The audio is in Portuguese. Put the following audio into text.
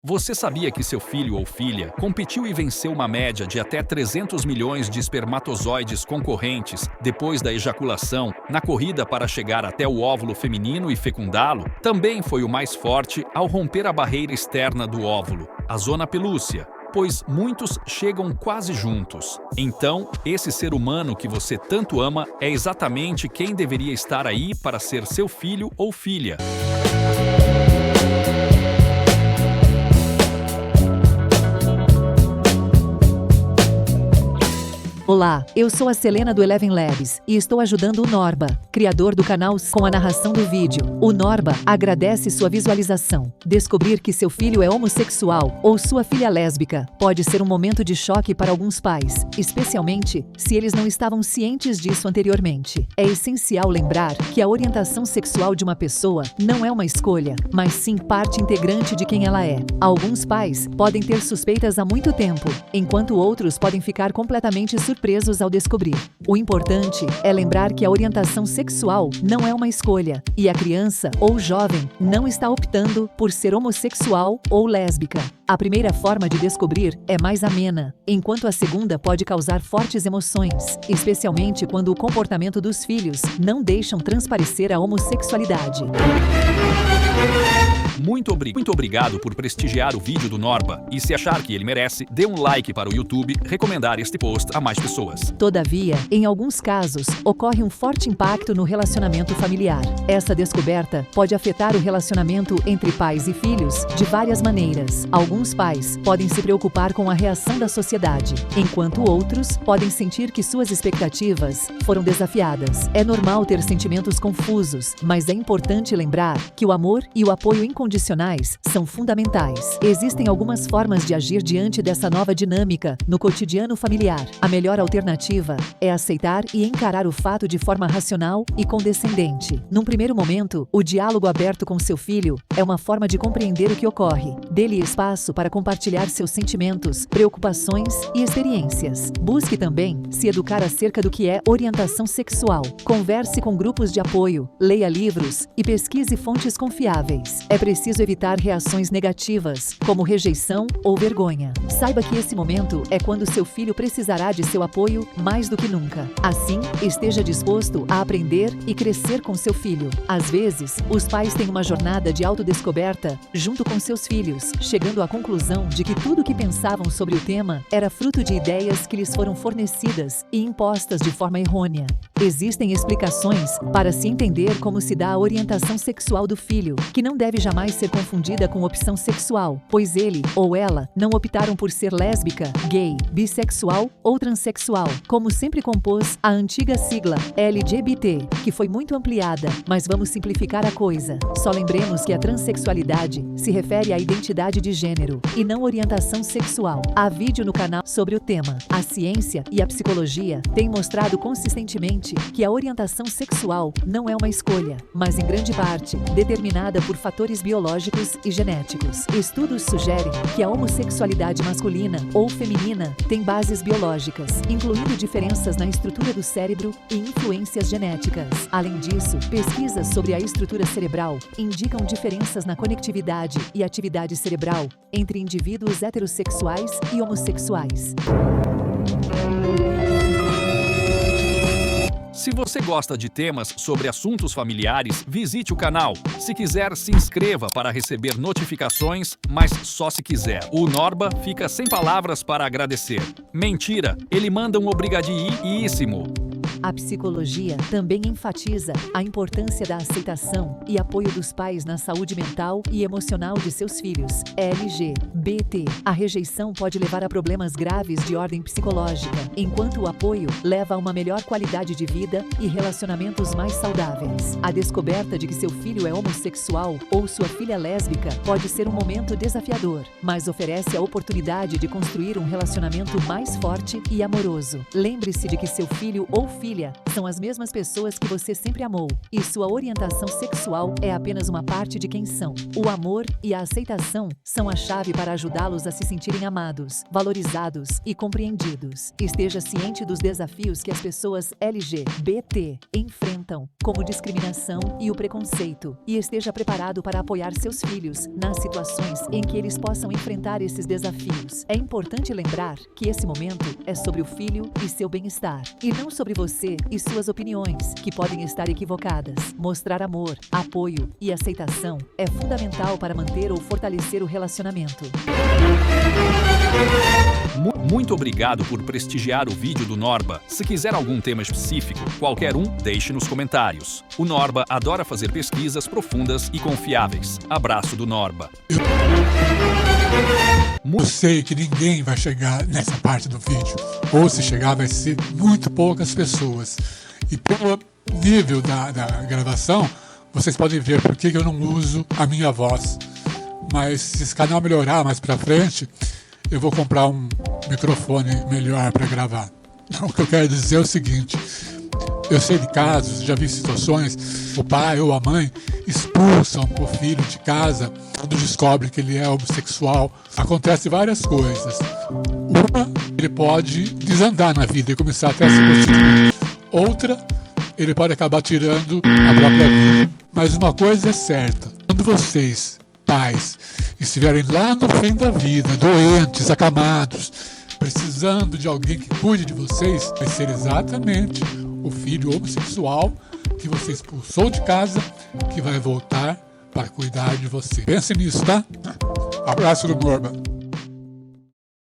Você sabia que seu filho ou filha competiu e venceu uma média de até 300 milhões de espermatozoides concorrentes depois da ejaculação na corrida para chegar até o óvulo feminino e fecundá-lo? Também foi o mais forte ao romper a barreira externa do óvulo, a zona pelúcea, pois muitos chegam quase juntos. Então, esse ser humano que você tanto ama é exatamente quem deveria estar aí para ser seu filho ou filha. Olá, eu sou a Selena do Eleven Labs e estou ajudando o Norba, criador do canal, com a narração do vídeo. O Norba agradece sua visualização. Descobrir que seu filho é homossexual ou sua filha lésbica pode ser um momento de choque para alguns pais, especialmente se eles não estavam cientes disso anteriormente. É essencial lembrar que a orientação sexual de uma pessoa não é uma escolha, mas sim parte integrante de quem ela é. Alguns pais podem ter suspeitas há muito tempo, enquanto outros podem ficar completamente surpresos ao descobrir. O importante é lembrar que a orientação sexual não é uma escolha, e a criança ou jovem não está optando por ser homossexual ou lésbica. A primeira forma de descobrir é mais amena, enquanto a segunda pode causar fortes emoções, especialmente quando o comportamento dos filhos não deixam transparecer a homossexualidade. Muito obrigado por prestigiar o vídeo do Norba, e se achar que ele merece, dê um like para o YouTube recomendar este post a mais pessoas. Todavia, em alguns casos, ocorre um forte impacto no relacionamento familiar. Essa descoberta pode afetar o relacionamento entre pais e filhos de várias maneiras. Alguns pais podem se preocupar com a reação da sociedade, enquanto outros podem sentir que suas expectativas foram desafiadas. É normal ter sentimentos confusos, mas é importante lembrar que o amor e o apoio incondicionais são fundamentais. Existem algumas formas de agir diante dessa nova dinâmica no cotidiano familiar. A melhor alternativa é aceitar e encarar o fato de forma racional e condescendente. Num primeiro momento, o diálogo aberto com seu filho é uma forma de compreender o que ocorre. Dê-lhe espaço para compartilhar seus sentimentos, preocupações e experiências. Busque também se educar acerca do que é orientação sexual. Converse com grupos de apoio, leia livros e pesquise fontes confiáveis. É preciso evitar reações negativas, como rejeição ou vergonha. Saiba que esse momento é quando seu filho precisará de seu apoio mais do que nunca. Assim, esteja disposto a aprender e crescer com seu filho. Às vezes, os pais têm uma jornada de autodescoberta junto com seus filhos, chegando à conclusão de que tudo o que pensavam sobre o tema era fruto de ideias que lhes foram fornecidas e impostas de forma errônea. Existem explicações para se entender como se dá a orientação sexual do filho, que não deve jamais ser confundida com opção sexual, pois ele ou ela não optaram por ser lésbica, gay, bissexual ou transexual, como sempre compôs a antiga sigla LGBT, que foi muito ampliada, mas vamos simplificar a coisa. Só lembremos que a transexualidade se refere à identidade de gênero e não orientação sexual. Há vídeo no canal sobre o tema. A ciência e a psicologia têm mostrado consistentemente que a orientação sexual não é uma escolha, mas em grande parte determinada por fatores biológicos e genéticos. Estudos sugerem que a homossexualidade masculina ou feminina tem bases biológicas, incluindo diferenças na estrutura do cérebro e influências genéticas. Além disso, pesquisas sobre a estrutura cerebral indicam diferenças na conectividade e atividade cerebral entre indivíduos heterossexuais e homossexuais. Se você gosta de temas sobre assuntos familiares, visite o canal. Se quiser, se inscreva para receber notificações, mas só se quiser. O Norba fica sem palavras para agradecer. Mentira, ele manda um obrigadíssimo. A psicologia também enfatiza a importância da aceitação e apoio dos pais na saúde mental e emocional de seus filhos. LGBT. A rejeição pode levar a problemas graves de ordem psicológica, enquanto o apoio leva a uma melhor qualidade de vida e relacionamentos mais saudáveis. A descoberta de que seu filho é homossexual ou sua filha lésbica pode ser um momento desafiador, mas oferece a oportunidade de construir um relacionamento mais forte e amoroso. Lembre-se de que seu filho ou filha filha são as mesmas pessoas que você sempre amou, e sua orientação sexual é apenas uma parte de quem são. O amor e a aceitação são a chave para ajudá-los a se sentirem amados, valorizados e compreendidos. Esteja ciente dos desafios que as pessoas LGBT enfrentam, como discriminação e o preconceito, e esteja preparado para apoiar seus filhos nas situações em que eles possam enfrentar esses desafios. É importante lembrar que esse momento é sobre o filho e seu bem-estar, e não sobre você e suas opiniões, que podem estar equivocadas. Mostrar amor, apoio e aceitação é fundamental para manter ou fortalecer o relacionamento. Muito obrigado por prestigiar o vídeo do Norba. Se quiser algum tema específico, qualquer um, deixe nos comentários. O Norba adora fazer pesquisas profundas e confiáveis. Abraço do Norba. Eu sei que ninguém vai chegar nessa parte do vídeo, ou se chegar vai ser muito poucas pessoas. E pelo nível da gravação, vocês podem ver por que eu não uso a minha voz. Mas se esse canal melhorar mais pra frente, eu vou comprar um microfone melhor para gravar. O que eu quero dizer é o seguinte: eu sei de casos, já vi situações, o pai ou a mãe expulsam o filho de casa quando descobre que ele é homossexual. Acontece várias coisas. Uma, ele pode desandar na vida e começar até a se prostituir. Outra, ele pode acabar tirando a própria vida. Mas uma coisa é certa: quando vocês, pais, estiverem lá no fim da vida, doentes, acamados, precisando de alguém que cuide de vocês, vai ser exatamente o filho homossexual que você expulsou de casa que vai voltar para cuidar de você. Pense nisso, tá? Abraço do Norba.